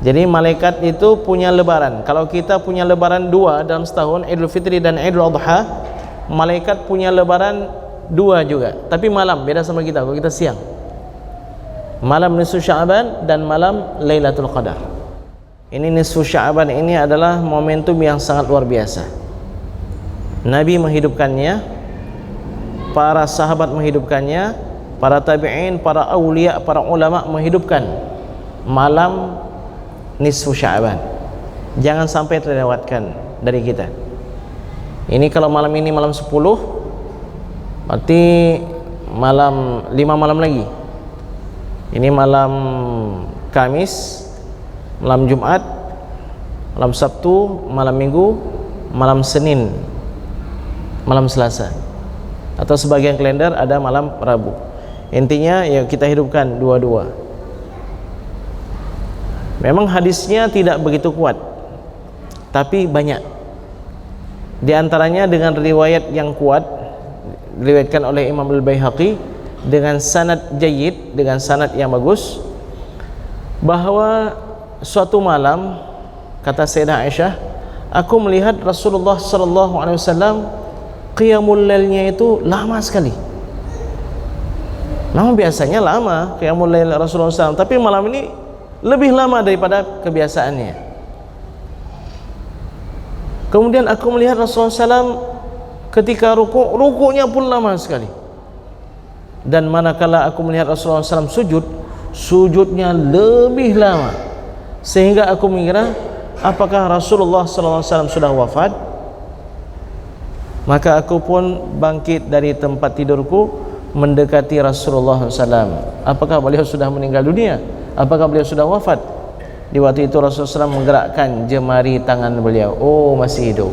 Jadi malaikat itu punya lebaran. Kalau kita punya lebaran 2 dalam setahun, Idul Fitri dan Idul Adha, malaikat punya lebaran 2 juga, tapi malam, beda sama kita. Kalau kita siang, malam nisfu Sya'ban dan malam Lailatul Qadar. Ini nisfu Sya'ban ini adalah momentum yang sangat luar biasa. Nabi menghidupkannya, para sahabat menghidupkannya, para tabi'in, para awliya, para ulama menghidupkan malam nisfu Sya'ban. Jangan sampai terlewatkan dari kita. Ini kalau malam ini malam 10, berarti malam 5 malam lagi. Ini malam Kamis, malam Jumat, malam Sabtu, malam Minggu, malam Senin, malam Selasa. Atau sebagian kalender ada malam Rabu. Intinya ya kita hidupkan dua-dua. Memang hadisnya tidak begitu kuat, tapi banyak. Di antaranya dengan riwayat yang kuat, diriwayatkan oleh Imam Al-Baihaqi dengan sanad jayyid, dengan sanad yang bagus, bahwa suatu malam, kata Sayyidah Aisyah, aku melihat Rasulullah sallallahu alaihi wasallam qiyamul lailnya itu lama sekali. Memang biasanya lama qiyamul lail Rasulullah SAW, tapi malam ini lebih lama daripada kebiasaannya. Kemudian aku melihat Rasulullah SAW ketika rukuknya pun lama sekali. Dan manakala aku melihat Rasulullah SAW sujudnya lebih lama, sehingga aku mengira apakah Rasulullah SAW sudah wafat. Maka aku pun bangkit dari tempat tidurku, mendekati Rasulullah SAW. Apakah beliau sudah meninggal dunia? Apakah beliau sudah wafat? Di waktu itu Rasulullah SAW menggerakkan jemari tangan beliau, oh masih hidup.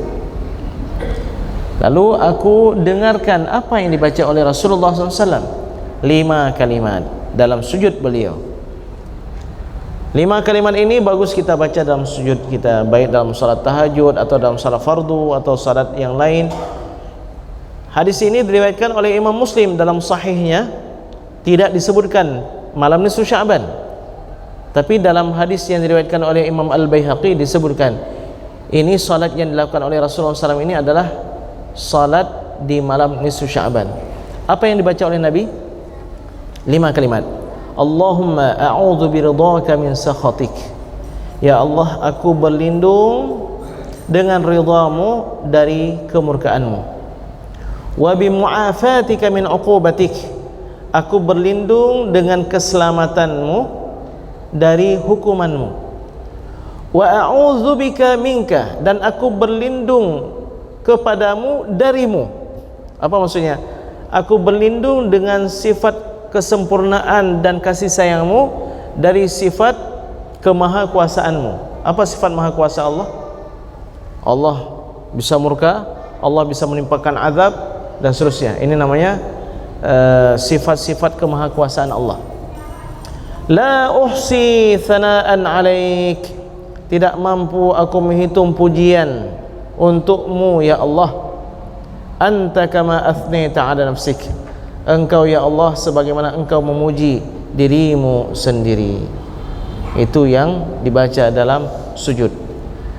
Lalu aku dengarkan apa yang dibaca oleh Rasulullah SAW, 5 kalimat dalam sujud beliau. 5 kalimat ini bagus kita baca dalam sujud kita, baik dalam salat tahajud atau dalam salat fardu atau salat yang lain. Hadis ini diriwayatkan oleh Imam Muslim dalam sahihnya, tidak disebutkan malam nisfu Sya'ban, tapi dalam hadis yang diriwayatkan oleh Imam Al-Baihaqi disebutkan ini salat yang dilakukan oleh Rasulullah SAW ini adalah salat di malam nisfu Sya'ban. Apa yang dibaca oleh Nabi? 5 kalimat. Allahumma a'udzu biridhaka min sakhatik. Ya Allah, aku berlindung dengan ridhamu dari kemurkaanmu. Wa bi mu'afatika min 'uqubatik. Aku berlindung dengan keselamatanmu dari hukumanmu. Wa a'udzu bika minka, dan aku berlindung kepadamu darimu. Apa maksudnya? Aku berlindung dengan sifat kesempurnaan dan kasih sayangmu dari sifat kemahakuasaanmu. Apa sifat maha kuasa Allah? Allah bisa murka, Allah bisa menimpakan azab dan seterusnya. Ini namanya sifat-sifat kemahakuasaan Allah. La uhsi thana'an 'alaik. Tidak mampu aku menghitung pujian untukmu ya Allah. Anta kama athnita 'ala nafsik. Engkau ya Allah sebagaimana engkau memuji dirimu sendiri. Itu yang dibaca dalam sujud.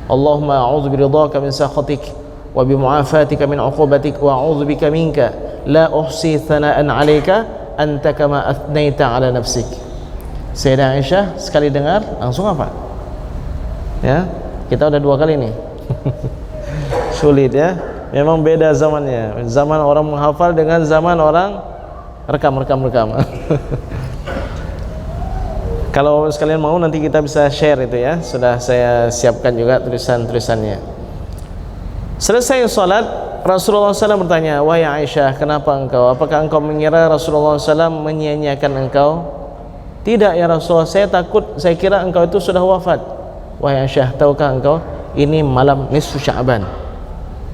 Allahumma a'udzu biridhaka min sakhatik wa bi mu'afatika min 'uqubatik wa a'udzu bika minka la uhsi thana'an 'alaika anta kama athnaita 'ala nafsik. Sayyidah Aisyah sekali dengar langsung apa? Ya, kita udah 2 kali nih. Sulit ya. Memang beda zamannya. Zaman orang menghafal dengan zaman orang rekam. Kalau sekalian mau nanti kita bisa share itu ya. Sudah saya siapkan juga tulisan-tulisannya. Selesai salat, Rasulullah SAW bertanya, wahai Aisyah, kenapa engkau? Apakah engkau mengira Rasulullah SAW menyia-nyiakan engkau? Tidak ya Rasulullah, saya takut, saya kira engkau itu sudah wafat. Wahai Aisyah, tahukah engkau ini malam nisfu Sya'ban?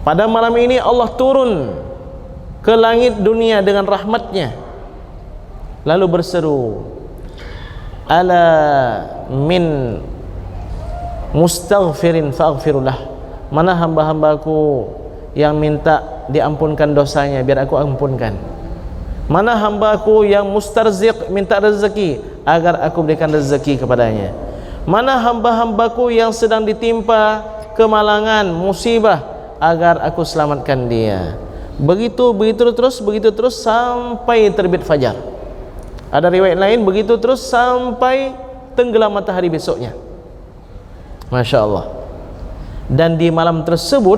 Pada malam ini Allah turun ke langit dunia dengan rahmatnya, lalu berseru, ala min mustaghfirin faghfirullah. Mana hamba-hambaku yang minta diampunkan dosanya, biar aku ampunkan. Mana hambaku yang mustarzik, minta rezeki, agar aku berikan rezeki kepadanya. Mana hamba-hambaku yang sedang ditimpa kemalangan, musibah, agar aku selamatkan dia. Begitu terus sampai terbit fajar. Ada riwayat lain begitu terus sampai tenggelam matahari besoknya. Masya Allah. Dan di malam tersebut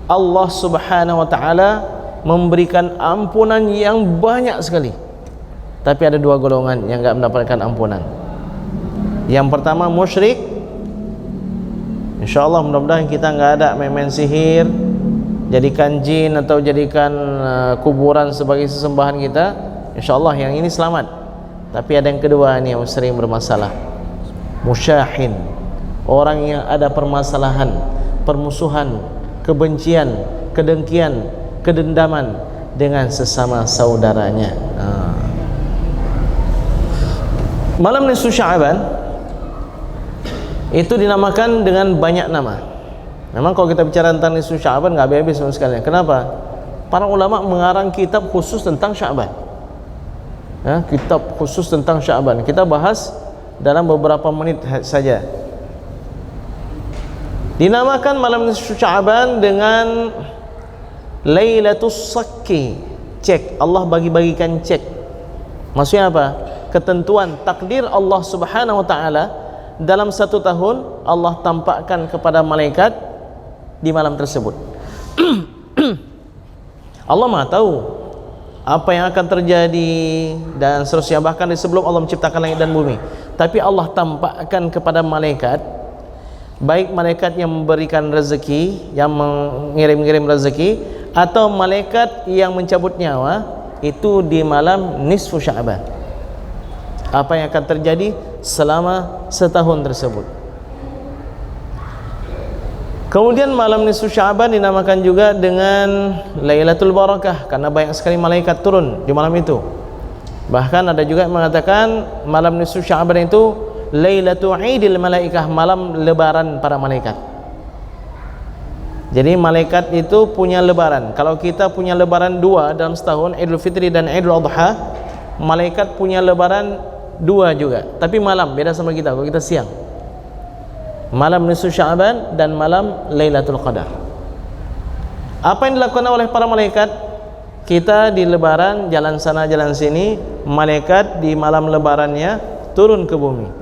Allah Subhanahu wa ta'ala memberikan ampunan yang banyak sekali. Tapi ada dua golongan yang enggak mendapatkan ampunan. Yang pertama musyrik. InsyaAllah mudah-mudahan kita enggak ada main-main sihir, jadikan jin atau jadikan kuburan sebagai sesembahan kita. InsyaAllah yang ini selamat. Tapi ada yang kedua ini yang sering bermasalah. Musyahin, orang yang ada permasalahan, permusuhan, kebencian, kedengkian, kedendaman dengan sesama saudaranya. Malam nisfu Sya'ban itu dinamakan dengan banyak nama. Memang kalau kita bicara tentang nisfu Sya'ban nggak habis-habis sama sekali. Kenapa? Para ulama mengarang kitab khusus tentang Sya'ban. Kitab khusus tentang Sya'ban. Kita bahas dalam beberapa menit saja. Dinamakan malam nisfu Sya'ban dengan Lailatus Sakki, cek. Allah bagi-bagikan cek. Maksudnya apa? Ketentuan takdir Allah Subhanahu wa ta'ala dalam satu tahun Allah tampakkan kepada malaikat di malam tersebut. Allah Maha tahu apa yang akan terjadi dan seterusnya, bahkan di sebelum Allah menciptakan langit dan bumi. Tapi Allah tampakkan kepada malaikat, baik malaikat yang memberikan rezeki, yang mengirim-ngirim rezeki, atau malaikat yang mencabut nyawa, itu di malam nisfu Sya'ban. Apa yang akan terjadi selama setahun tersebut. Kemudian malam nisfu Sya'ban dinamakan juga dengan Lailatul Barakah karena banyak sekali malaikat turun di malam itu. Bahkan ada juga yang mengatakan malam nisfu Sya'ban itu Lailatul Idil Malaikah, malam lebaran para malaikat. Jadi malaikat itu punya lebaran. Kalau kita punya lebaran dua dalam setahun, Idul Fitri dan Idul Adha, malaikat punya lebaran dua juga, tapi malam, beda sama kita. Kalau kita siang, malam nisfu Sya'ban dan malam Lailatul Qadar. Apa yang dilakukan oleh para malaikat? Kita di lebaran jalan sana jalan sini, malaikat di malam lebarannya turun ke bumi.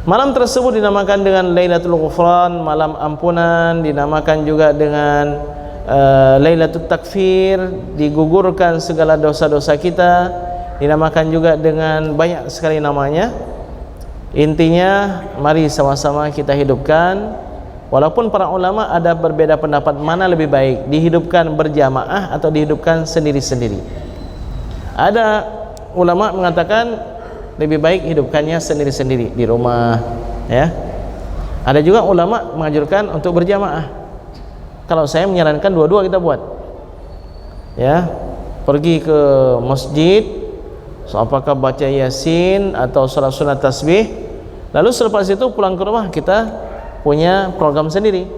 Malam tersebut dinamakan dengan Lailatul Ghufran, malam ampunan. Dinamakan juga dengan Lailatul Takfir, digugurkan segala dosa-dosa kita. Dinamakan juga dengan banyak sekali namanya. Intinya mari sama-sama kita hidupkan. Walaupun para ulama ada berbeda pendapat mana lebih baik, dihidupkan berjamaah atau dihidupkan sendiri-sendiri. Ada ulama mengatakan lebih baik hidupkannya sendiri-sendiri di rumah, ya. Ada juga ulama menganjurkan untuk berjamaah. Kalau saya menyarankan dua-dua kita buat, ya. Pergi ke masjid, apakah baca Yasin atau surah sunat tasbih, lalu selepas itu pulang ke rumah kita punya program sendiri.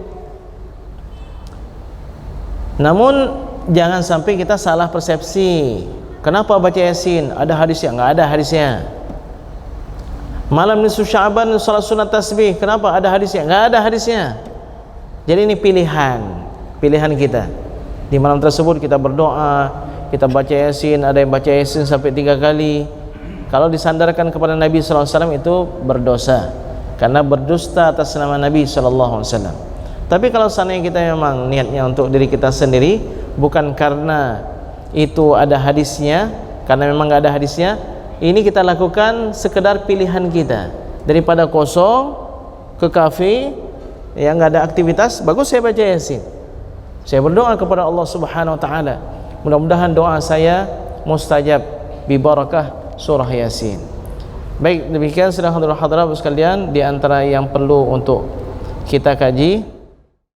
Namun jangan sampai kita salah persepsi. Kenapa baca Yasin? Ada hadisnya? Enggak ada hadisnya. Malam nisfu Sya'ban salat sunat tasbih, kenapa? Ada hadisnya? Enggak ada hadisnya. Jadi ini pilihan kita. Di malam tersebut kita berdoa, kita baca Yasin. Ada yang baca Yasin sampai 3 kali. Kalau disandarkan kepada Nabi SAW itu berdosa, karena berdusta atas nama Nabi SAW. Tapi kalau seandainya kita memang niatnya untuk diri kita sendiri, bukan karena itu ada hadisnya, karena memang nggak ada hadisnya, ini kita lakukan sekedar pilihan kita. Daripada kosong ke kafe yang nggak ada aktivitas, bagus saya baca Yasin. Saya berdoa kepada Allah Subhanahu wa ta'ala, mudah-mudahan doa saya mustajab bi barakah surah Yasin. Baik, demikian saudara hadirin hadirat sekalian, di antara yang perlu untuk kita kaji